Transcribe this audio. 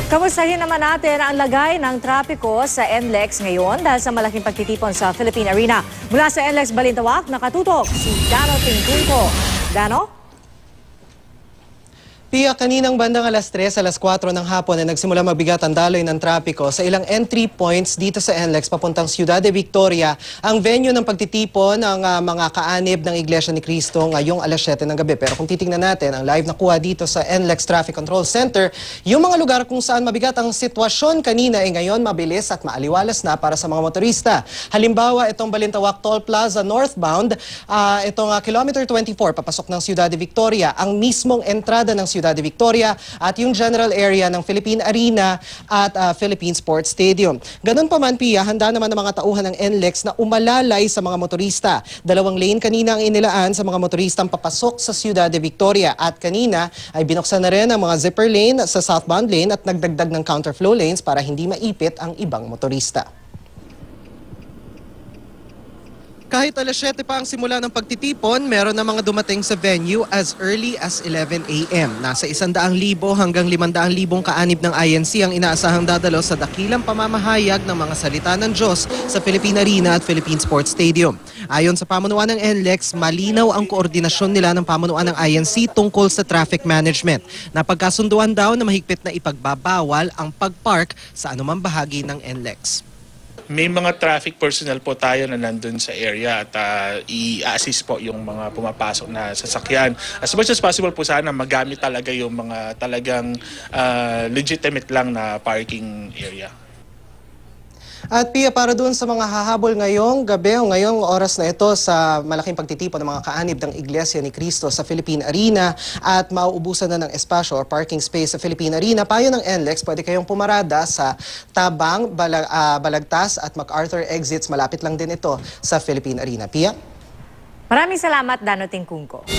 Kamustahin naman natin ang lagay ng trapiko sa NLEX ngayon dahil sa malaking pagtitipon sa Philippine Arena. Mula sa NLEX Balintawak, nakatutok si Dano Tingtungco. Dano? Pia, kaninang bandang alas 3, alas 4 ng hapon na nagsimula mabigat ang daloy ng trapiko sa ilang entry points dito sa NLEX papuntang Ciudad de Victoria, ang venue ng pagtitipon ng mga kaanib ng Iglesia ni Cristo ngayong alas 7 ng gabi. Pero kung titingnan natin ang live na kuha dito sa NLEX Traffic Control Center, yung mga lugar kung saan mabigat ang sitwasyon kanina ay ngayon mabilis at maaliwalas na para sa mga motorista. Halimbawa, itong Balintawak Toll Plaza northbound, itong kilometer 24 papasok ng Ciudad de Victoria, ang mismong entrada ng Ciudad de Victoria at yung general area ng Philippine Arena at Philippine Sports Stadium. Ganun pa man, Pia, handa naman ang mga tauhan ng NLEX na umalalay sa mga motorista. 2 lane kanina ang inilaan sa mga motoristang papasok sa Ciudad de Victoria at kanina ay binuksan na rin ang mga zipper lane sa southbound lane at nagdagdag ng counterflow lanes para hindi maipit ang ibang motorista. Kahit alas 7 pa ang simula ng pagtitipon, meron na mga dumating sa venue as early as 11 a.m. Nasa 100,000 hanggang 500,000 kaanib ng INC ang inaasahang dadalo sa dakilang pamamahayag ng mga salita ng Diyos sa Philippine Arena at Philippine Sports Stadium. Ayon sa pamunuan ng NLEX, malinaw ang koordinasyon nila ng pamunuan ng INC tungkol sa traffic management. Napagkasunduan daw na mahigpit na ipagbabawal ang pagpark sa anumang bahagi ng NLEX. May mga traffic personnel po tayo na nandun sa area at i-assist po yung mga pumapasok na sasakyan. As much as possible po sana magamit talaga yung mga talagang legitimate lang na parking area. At Pia, para doon sa mga hahabol ngayong gabi o ngayong oras na ito sa malaking pagtitipon ng mga kaanib ng Iglesia ni Cristo sa Philippine Arena at mauubusan na ng espasyo or parking space sa Philippine Arena, payo ng NLEX, pwede kayong pumarada sa Tabang, Balagtas at MacArthur exits. Malapit lang din ito sa Philippine Arena. Pia? Maraming salamat, Dano Tingtungco.